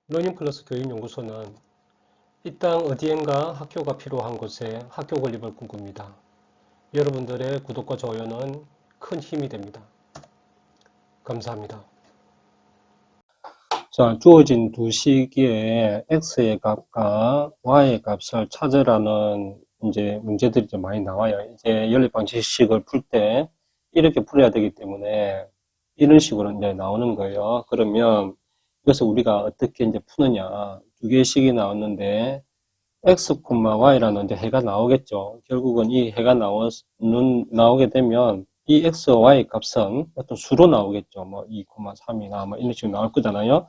러닝플러스 교육연구소는 이 땅 어디엔가 학교가 필요한 곳에 학교 건립을 꿈꿉니다. 여러분들의 구독과 좋아요는 큰 힘이 됩니다. 감사합니다. 자, 주어진 두 시기에 x의 값과 y의 값을 찾으라는 이제 문제들이 좀 많이 나와요. 이제 연립방정식을 풀 때 이렇게 풀어야 되기 때문에 이런 식으로 이제 나오는 거예요. 그러면 이것을 우리가 어떻게 이제 푸느냐. 두 개의 식이 나왔는데 x, y라는 이제 해가 나오겠죠. 결국은 이 해가 나오게 되면 이 x, y 값은 어떤 수로 나오겠죠. 뭐 2, 3이나 뭐 이런 식으로 나올 거잖아요.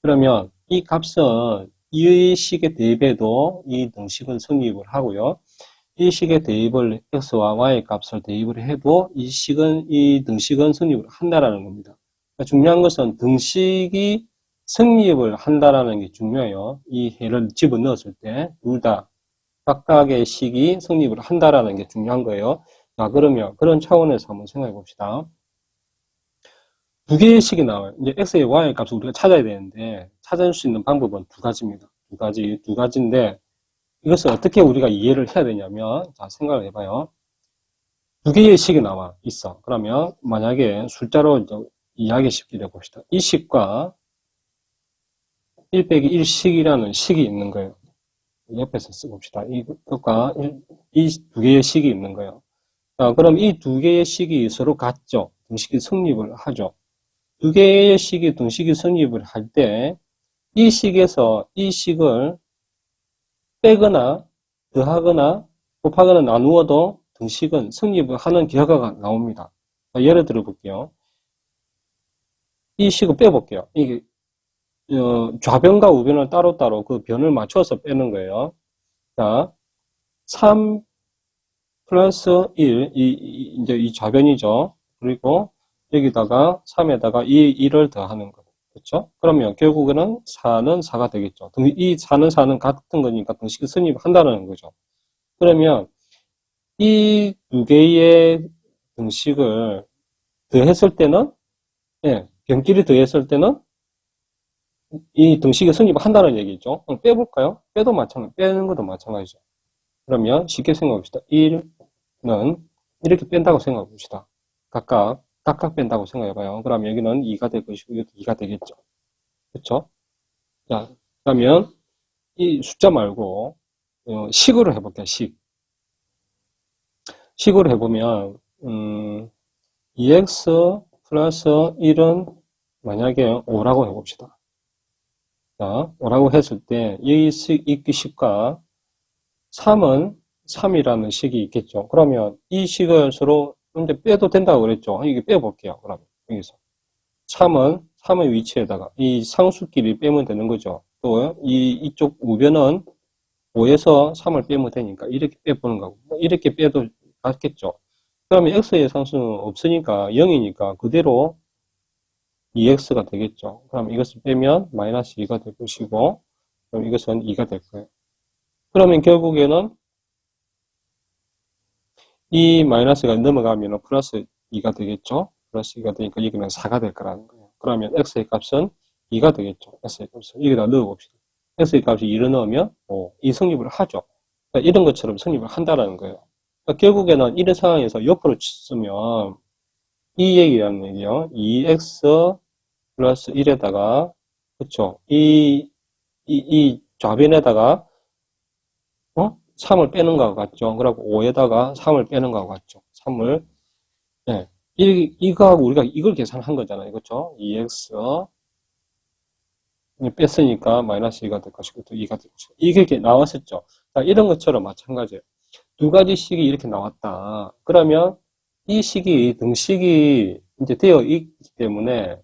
그러면 이 값은 이 식의 대입에도 이 등식은 성립을 하고요. 이 식의 대입을 x와 y 값을 대입을 해도 이 등식은 성립을 한다라는 겁니다. 그러니까 중요한 것은 등식이 성립을 한다라는 게 중요해요. 이 해를 집어넣었을 때 둘 다 각각의 식이 성립을 한다라는 게 중요한 거예요. 자, 그러면 그런 차원에서 한번 생각해 봅시다. 두 개의 식이 나와요. 이제 x의 y의 값을 우리가 찾아야 되는데 찾을 수 있는 방법은 두 가지입니다. 두 가지인데 이것을 어떻게 우리가 이해를 해야 되냐면 자, 생각을 해봐요. 두 개의 식이 나와 있어. 그러면 만약에 숫자로 이해하기 쉽게 해봅시다. 이 식과 1 빼기 1식이라는 식이 있는 거예요. 옆에서 써봅시다. 이것과 이 두 개의 식이 있는 거예요. 자, 그럼 이 두 개의 식이 서로 같죠. 등식이 성립을 하죠. 두 개의 식이 등식이 성립을 할 때 이 식에서 이 식을 빼거나 더하거나 곱하거나 나누어도 등식은 성립을 하는 결과가 나옵니다. 예를 들어 볼게요. 이 식을 빼볼게요. 이게 좌변과 우변을 따로따로 그 변을 맞춰서 빼는 거예요. 자, 3 플러스 1, 이제 이 좌변이죠. 그리고 여기다가 3에다가 이 1을 더하는 거. 그렇죠? 그러면 결국에는 4는 4가 되겠죠. 이 4는 4는 같은 거니까 등식이 성립한다는 거죠. 그러면 이 두 개의 등식을 더했을 때는, 예, 변끼리 더했을 때는 이 등식이 성립한다는 얘기죠. 빼볼까요? 빼는 것도 마찬가지죠. 그러면 쉽게 생각합시다. 1는 이렇게 뺀다고 생각해 봅시다. 각각 뺀다고 생각해봐요. 그러면 여기는 2가 될 것이고, 이것도 2가 되겠죠. 그렇죠? 자, 그러면 이 숫자 말고 식으로 해볼게요. 식으로 해보면 2x 플러스 1은 만약에 5라고 해봅시다. 자, 5라고 했을 때 이 식과 3은 3이라는 식이 있겠죠. 그러면 이 식을 서로 이제 빼도 된다고 그랬죠. 이게 빼볼게요. 그러면 여기서 3의 위치에다가 이 상수끼리 빼면 되는 거죠. 또 이쪽 우변은 5에서 3을 빼면 되니까 이렇게 빼보는 거고 이렇게 빼도 맞겠죠. 그러면 x의 상수는 없으니까 0이니까 그대로 2x가 되겠죠. 그럼 이것을 빼면 마이너스 2가 될 것이고 그럼 이것은 2가 될 거예요. 그러면 결국에는 이 마이너스가 넘어가면 플러스 2가 되겠죠. 플러스 2가 되니까 여기는 4가 될 거라는 거예요. 그러면 x의 값은 2가 되겠죠. x의 값을 여기다 넣어봅시다. x의 값이 2를 넣으면 5, 이 성립을 하죠. 그러니까 이런 것처럼 성립을 한다는 거예요. 그러니까 결국에는 이런 상황에서 옆으로 쓰면 이 얘기라는 얘기요. 2x 플러스 1에다가 그쵸? 이 좌변에다가 3을 빼는 것과 같죠. 그리고 5에다가 3을 빼는 것과 같죠. 3을 네. 이거하고 우리가 이걸 계산한 거잖아요. 그렇죠? 2x 뺐으니까 마이너스 2가 될 것이고 또 2가 될 것이고 이게 나왔었죠. 자, 이런 것처럼 마찬가지예요. 두 가지 식이 이렇게 나왔다. 그러면 이 식이 등식이 이제 되어 있기 때문에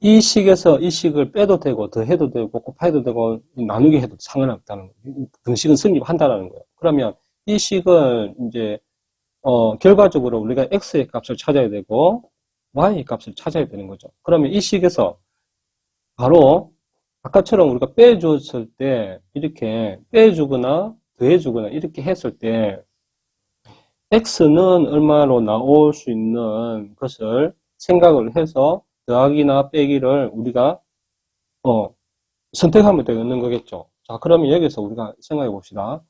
이 식에서 이 식을 빼도 되고 더해도 되고 곱해도 되고 나누게 해도 상관없다는 거예요. 등식은 성립한다는 거예요. 그러면 이 식을 이제 결과적으로 우리가 x의 값을 찾아야 되고 y의 값을 찾아야 되는 거죠. 그러면 이 식에서 바로 아까처럼 우리가 빼줬을 때 이렇게 빼주거나 더해주거나 이렇게 했을 때 x는 얼마로 나올 수 있는 것을 생각을 해서 더하기나 빼기를 우리가 선택하면 되는 거겠죠. 자, 그러면 여기서 우리가 생각해 봅시다.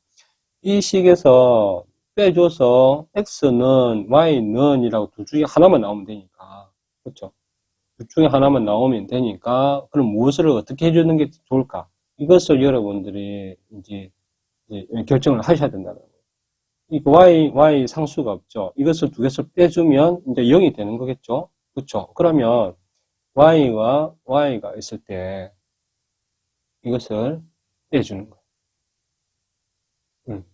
이 식에서 빼줘서 x는 y는 이라고 둘 중에 하나만 나오면 되니까. 그렇죠? 둘 중에 하나만 나오면 되니까 그럼 무엇을 어떻게 해주는 게 좋을까? 이것을 여러분들이 이제 결정을 하셔야 된다는 거예요. 이거 y 상수가 없죠. 이것을 두 개를 빼주면 이제 0이 되는 거겠죠. 그렇죠? 그러면 y와 y가 있을 때 이것을 빼주는 거예요.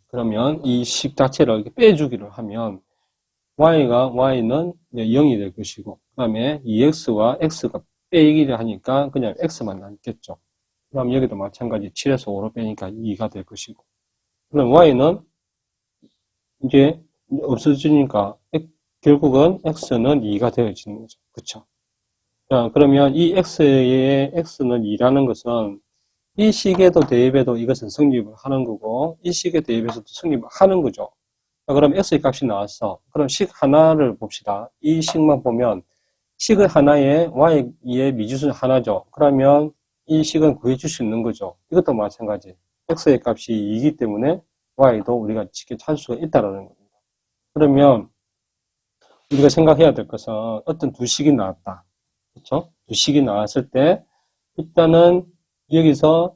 그러면 이 식 자체를 이렇게 빼주기를 하면 y는 이제 0이 될 것이고 그 다음에 2x와 x가 빼기를 하니까 그냥 x만 남겠죠. 그럼 여기도 마찬가지 7에서 5로 빼니까 2가 될 것이고 그럼 y는 이제 없어지니까 결국은 x는 2가 되어지는 거죠. 그쵸? 자, 그러면 이 x의 x는 2라는 것은 이 식에도 대입해도 이것은 성립을 하는 거고 이 식에 대입해서도 성립을 하는 거죠. 자, 그럼 x의 값이 나왔어. 그럼 식 하나를 봅시다. 이 식만 보면 식의 하나에 y의 미지수는 하나죠. 그러면 이 식은 구해줄 수 있는 거죠. 이것도 마찬가지. x의 값이 2이기 때문에 y도 우리가 쉽게 찾을 수가 있다는 겁니다. 그러면 우리가 생각해야 될 것은 어떤 두 식이 나왔다. 그렇죠? 두 식이 나왔을 때 일단은 여기서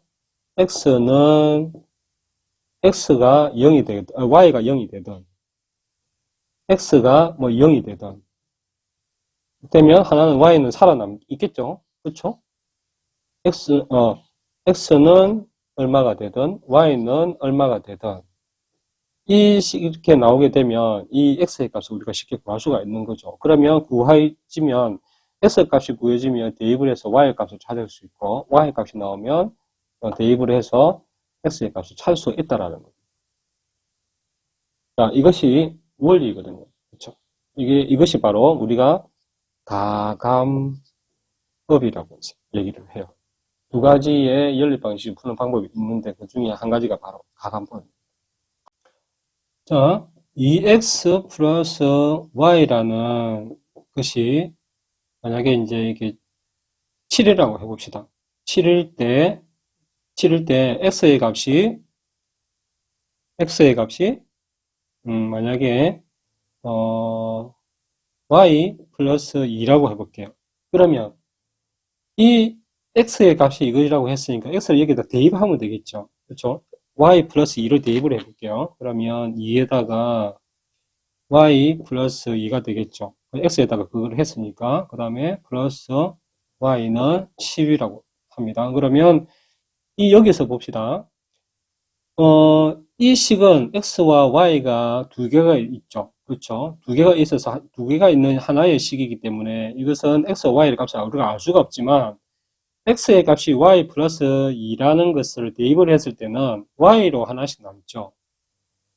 x가 0이 되든, y가 0이 되든, x가 뭐 0이 되든, 되면 하나는 y는 있겠죠? 그렇죠? x는 얼마가 되든, y는 얼마가 되든, 이렇게 나오게 되면 이 x의 값을 우리가 쉽게 구할 수가 있는 거죠. 그러면 구해지면 x 값이 구해지면 대입을 해서 y 값을 찾을 수 있고 y 값이 나오면 대입을 해서 x의 값을 찾을 수 있다라는 거죠. 자, 이것이 원리거든요. 그렇죠? 이것이 바로 우리가 가감법이라고 얘기를 해요. 두 가지의 연립 방식을 푸는 방법이 있는데 그 중에 한 가지가 바로 가감법입니다. 자, 2x 플러스 y라는 것이 만약에 이제 이게 7이라고 해봅시다. 7일 때 x의 값이 만약에 y 플러스 2라고 해볼게요. 그러면 이 x의 값이 이거라고 했으니까 x를 여기다 대입하면 되겠죠. 그렇죠? y 플러스 2를 대입을 해볼게요. 그러면 2에다가 y 플러스 2가 되겠죠. x에다가 그걸 했으니까 그 다음에 플러스 y는 10이라고 합니다. 그러면 여기서 봅시다. 이 식은 x와 y가 두 개가 있죠. 그렇죠? 두 개가 있어서 두 개가 있는 하나의 식이기 때문에 이것은 x와 y의 값을 우리가 알 수가 없지만 x의 값이 y 플러스 2라는 것을 대입을 했을 때는 y로 하나씩 남죠.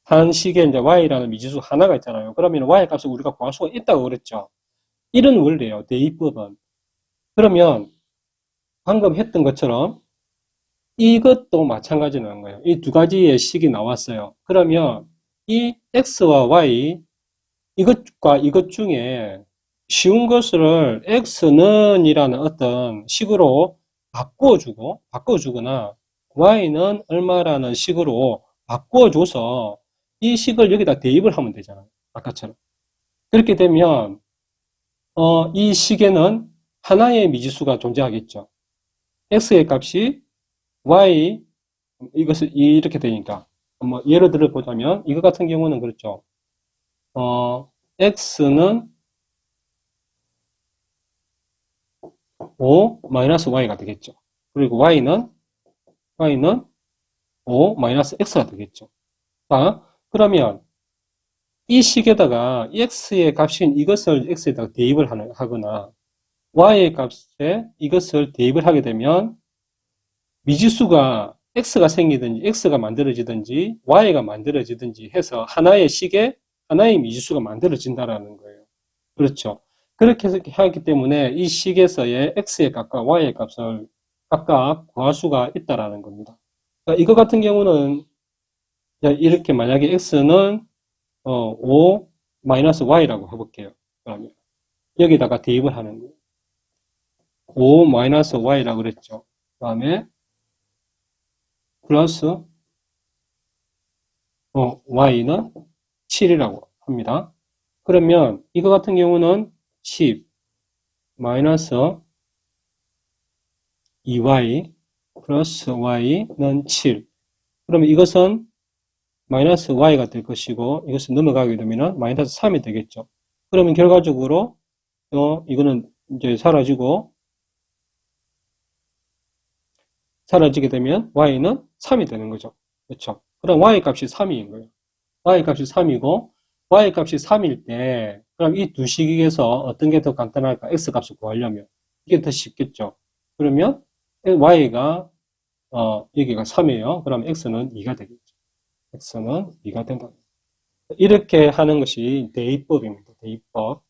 한 식에 이제 y라는 미지수 하나가 있잖아요. 그러면 y 값을 우리가 구할 수가 있다고 그랬죠. 이런 원리예요. 대입법은. 그러면 방금 했던 것처럼 이것도 마찬가지라는 거예요. 이 두 가지의 식이 나왔어요. 그러면 이 x와 y 이것과 이것 중에 쉬운 것을 x는 이라는 어떤 식으로 바꿔주거나 y는 얼마라는 식으로 바꿔줘서 이 식을 여기다 대입을 하면 되잖아요. 아까처럼. 그렇게 되면 이 식에는 하나의 미지수가 존재하겠죠. x의 값이 y 이것을 이렇게 되니까 뭐 예를 들어 보자면 이거 같은 경우는 그렇죠. x는 5 마이너스 y가 되겠죠. 그리고 y는 5 마이너스 x가 되겠죠. 자, 그러면 이 식에다가 x의 값인 이것을 x에다가 대입을 하거나 y의 값에 이것을 대입을 하게 되면 미지수가 x가 생기든지 x가 만들어지든지 y가 만들어지든지 해서 하나의 식에 하나의 미지수가 만들어진다라는 거예요. 그렇죠. 그렇게 하기 때문에 이 식에서의 x의 값과 y의 값을 각각 구할 수가 있다라는 겁니다. 그러니까 이거 같은 경우는 이렇게 만약에 x는 5 마이너스 y라고 해볼게요. 그러면 여기다가 대입을 하는 거예요. 5 마이너스 y라고 그랬죠. 다음에 플러스 y는 7이라고 합니다. 그러면 이거 같은 경우는 10 마이너스 2y 플러스 y는 7. 그러면 이것은 마이너스 y가 될 것이고 이것을 넘어가게 되면 마이너스 3이 되겠죠. 그러면 결과적으로 이거는 이제 사라지게 되면 y는 3이 되는 거죠. 그렇죠? 그럼 y 값이 3인 거예요. y 값이 3이고 y 값이 3일 때 그럼 이 두 식에서 어떤 게 더 간단할까? x 값을 구하려면 이게 더 쉽겠죠. 그러면 y가 여기가 3이에요. 그럼 x는 2가 되겠죠. x는 2가 된다. 이렇게 하는 것이 대입법입니다. 대입법.